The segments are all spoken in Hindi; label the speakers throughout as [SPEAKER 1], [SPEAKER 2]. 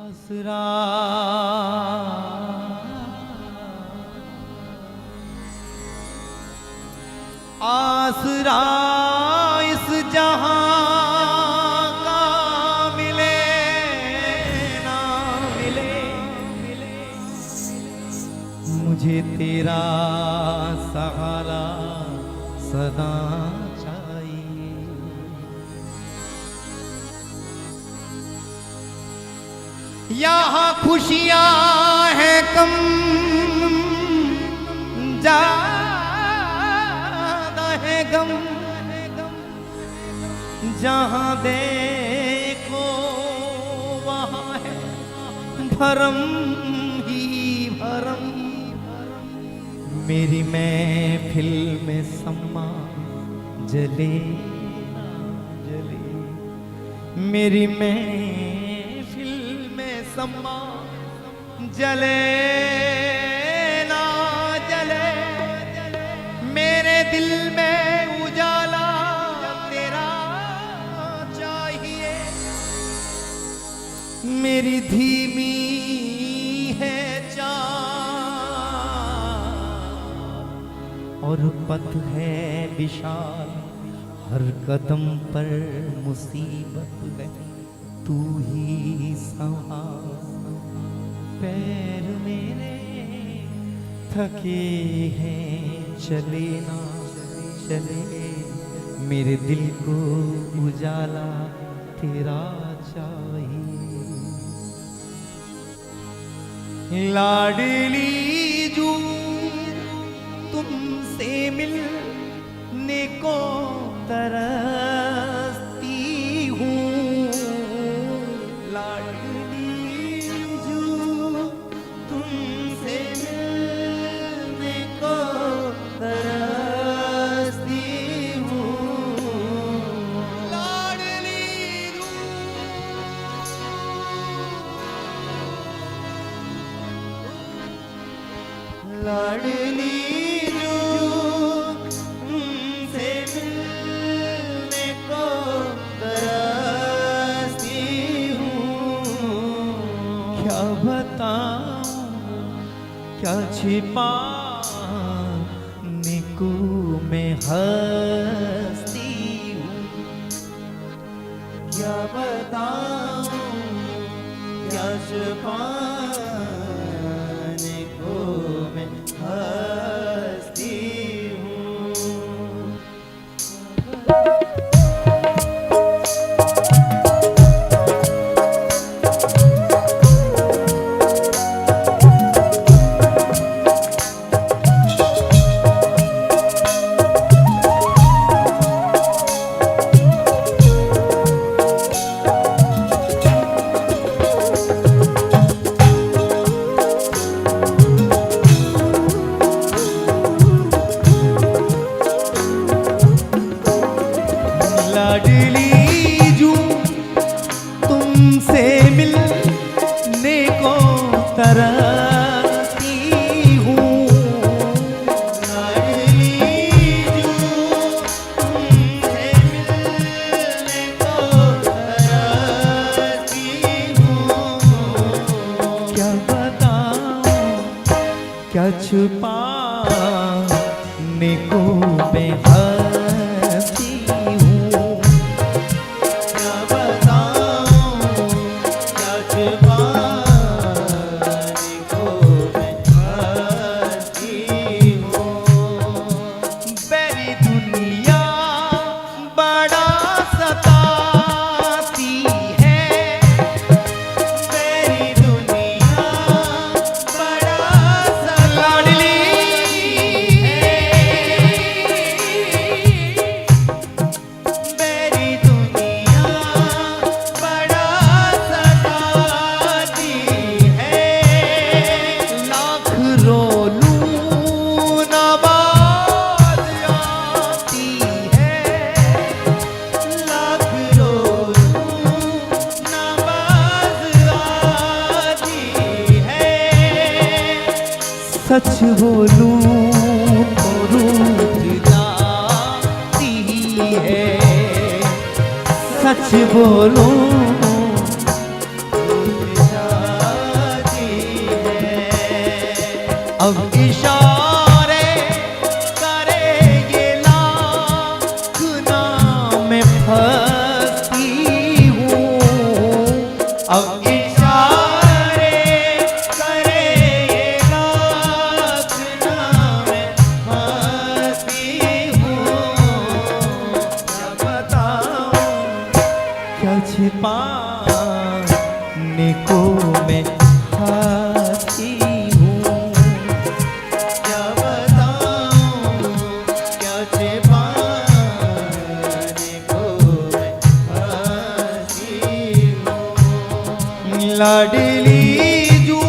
[SPEAKER 1] आसरा आसरा इस जहां का मिले ना मिले, मुझे तेरा सहारा सदा चाहिए। यहाँ खुशियाँ हैं कम, ज्यादा है गम, जहाँ देखो वहाँ है भरम ही भरम। मेरी महफिल में सम्मा जले ना जले, मेरी महफिल में सम्मा जले ना जले, मेरे दिल में उजाला तेरा चाहिए। मेरी धीमी है चाह और पथ है विशाल, हर कदम पर मुसीबत है, तू ही संभाल। पैर मेरे थके हैं चले ना चले, मेरे दिल को उजाला तेरा चाहिए। लाडली जू तुमसे मिलने को तरसती हूँ, लाडली जू तुमसे मिलने को तरसती हूँ, लाडली जू लाडली क्या छिपाने को मैं हंसती हूँ, क्या बताऊँ क्या छिपाने को मैं हंसती हूँ। लाडली जू तुमसे मिलने को तरसती हूँ, लाडली जू तुमसे मिलने को तरसती हूँ, क्या बताऊँ क्या छुपाने को मैं सच बोलूं तो रूठ जाती है, सच बोलूं तो रूठ जाती अब इशारे करे ये लाख ना मैं फंसती हूँ। अब इशारे करे ये लाख ना मैं फंसती हूँ। क्या बताऊँ क्या छिपाने को मैं हंसती हूँ। क्या बताऊँ क्या छिपाने को मैं हंसती हूँ। लाडली जू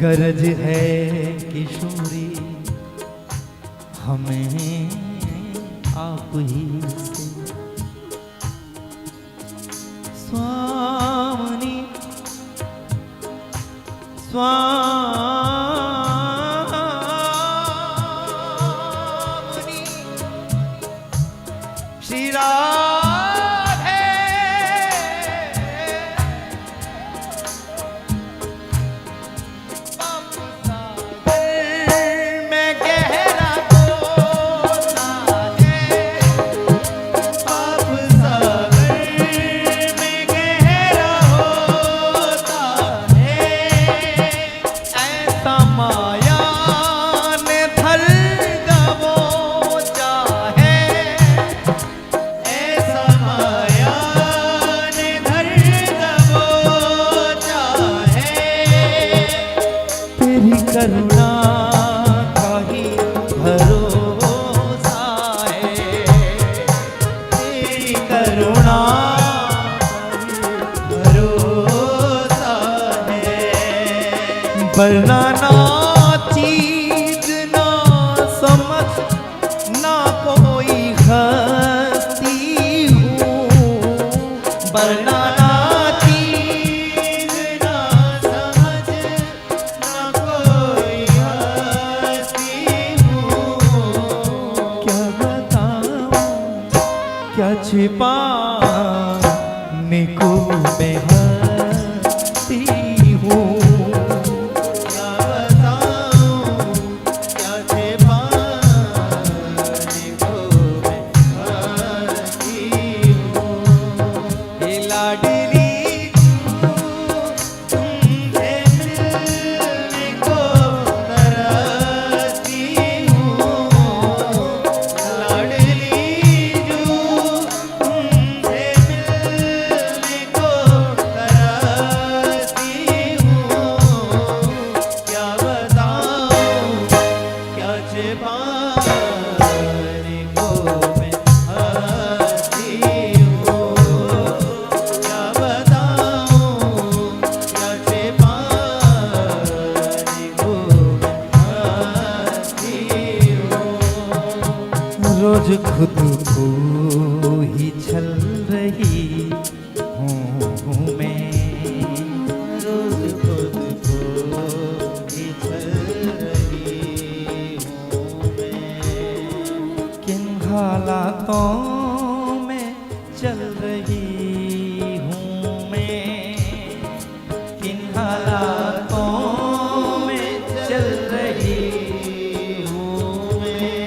[SPEAKER 1] गरज है किशोरी हमें आप ही से। स्वामी स्वामी श्री राधे में गहरा गोता है। पाप सागर में गहरा होता है। ऐसा माया ने धर दबोचा है। ऐसा माया ने धर दबोचा है। तेरी करुणा का ही भरोसा है। तेरी करुणा का ही भरोसा है। वरना ना चीज ना समझ ना कोई हस्ती हूँ। वरना ना चीज ना समझ ना कोई हस्ती हूँ। क्या बताऊँ क्या छिपाने को मैं हंसती हूँ। क्या बताऊँ क्या छिपाने को मैं हंसती हूँ। ये लाडली तुमसे मिलने को तरसती हूँ। लाडली तुमसे मिलने को तरसती हूँ। क्या बताऊँ क्या छिपाने को मैं हंसती हूँ। क्या बताऊँ क्या छिपाने को मैं हंसती हूँ। रोज खुद को ही छल रही हूँ मैं। रोज खुद को ही छल रही हूँ मैं। किन हालातों में चल रही हूँ मैं। किन हालातों में चल रही हूँ मैं।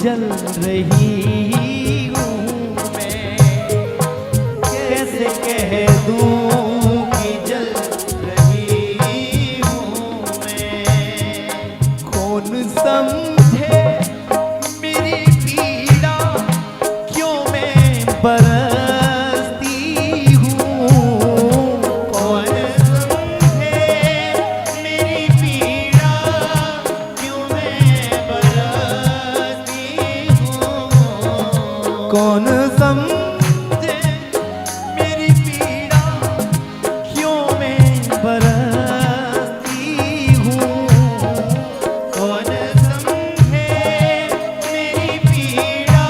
[SPEAKER 1] जल रही हूँ मैं, कैसे कह दूँ कि जल रही हूँ मैं। कौन समझे मेरी पीड़ा, क्यों मैं बरसती हूँ। कौन समझे मेरी पीड़ा, क्यों मैं बरसती हूँ। कौन समझे मेरी पीड़ा, क्यों मैं बरसती हूँ। कौन समझे मेरी पीड़ा,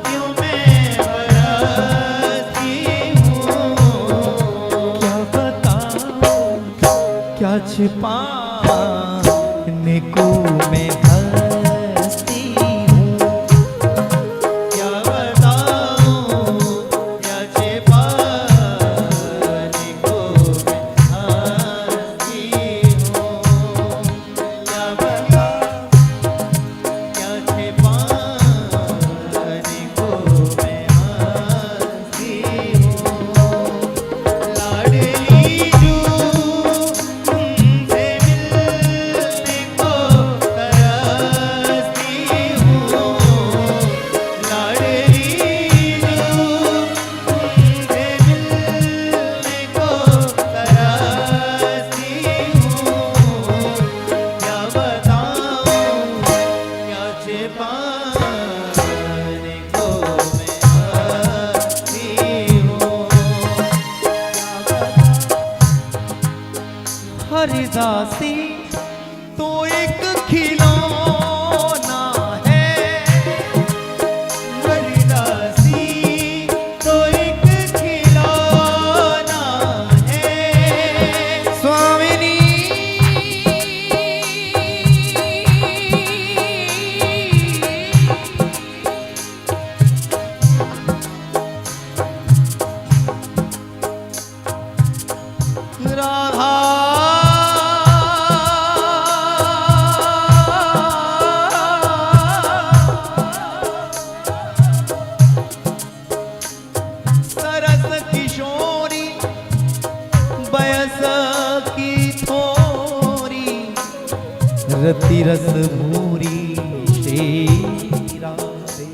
[SPEAKER 1] क्यों मैं बरसती हूँ। क्या बताऊँ, क्या छिपाने को मैं हंसती हूँ। क्या बताऊँ, क्या छिपाने को मैं हंसती हूँ। क्या बताऊँ, क्या छिपाने को मैं हंसती हूँ। लाडली जू तुमसे मिलने को तरसती हूँ। लाडली जू तुमसे मिलने को तरसती हूँ। क्या बताऊँ, क्या छिपाने को मैं हंसती हूँ। हरिदासी तो एक खिलौना है, हरिदासी तो एक खिलौना है। स्वामिनी राधा सरस किशोरी बयस की थोरी, रति रस भूरी शेरा से।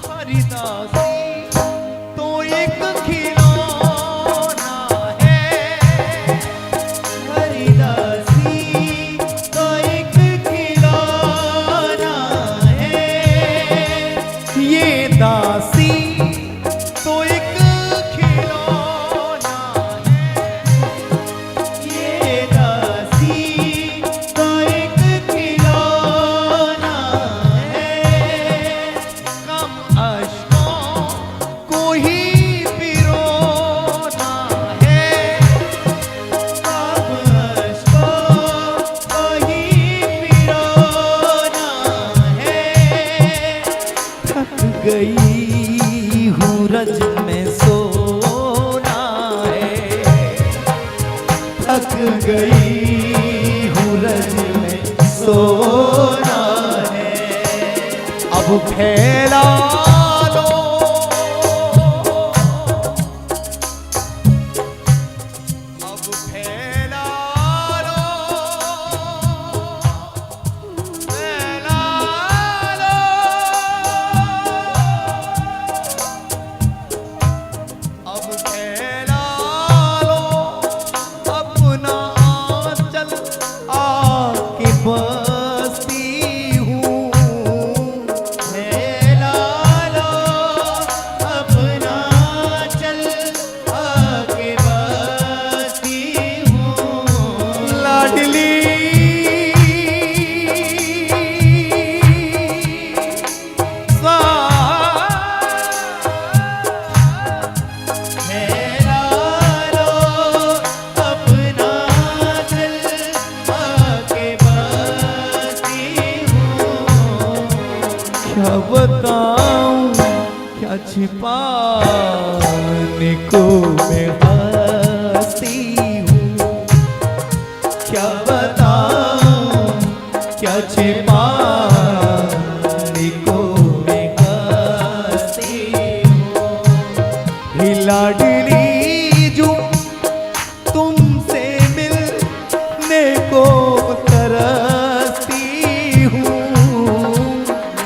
[SPEAKER 1] हरिदासी तो एक खिलौना है, हरिदासी तो एक खिलौना है। ये दासी तो एक खिलौना है, ये दासी तो एक खिलौना है। कम अश्कों को ही पिरोना है, कम अश्कों को ही पिरोना है। थक गई हूँ रज में सोना है, थक गई हूँ रज में सोना है। अब फैला लो, अब फैला लो, फैला लो। अब फैला लो अपना आंचल, आके बसती हूँ। फैला लो अपना आंचल, आके बसती हूँ। लाडली फैला लो अपना आंचल, आके बसती हूँ। क्या बताऊँ, क्या छिपाने को मैं हंसती हूँ। क्या बताऊं क्या छिपाने को मैं हंसती हूँ। हे लाडली जो तुमसे मिलने को तरसती हूँ।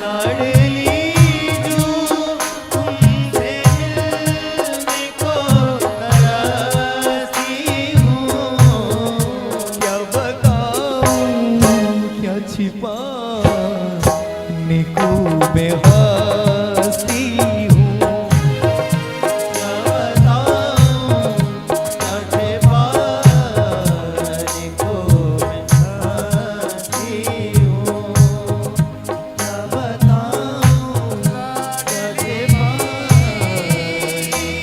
[SPEAKER 1] लाडली जो तुमसे मिलने को तरसती हूँ। क्या बताऊं क्या छिपाने को मैं हंसती हूँ। क्या बताऊं क्या छिपाने को मैं हंसती हूँ। क्या बताऊं क्या छिपाने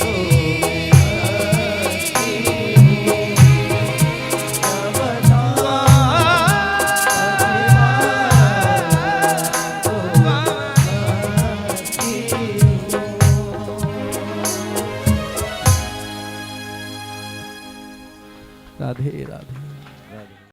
[SPEAKER 1] को राधे राधे।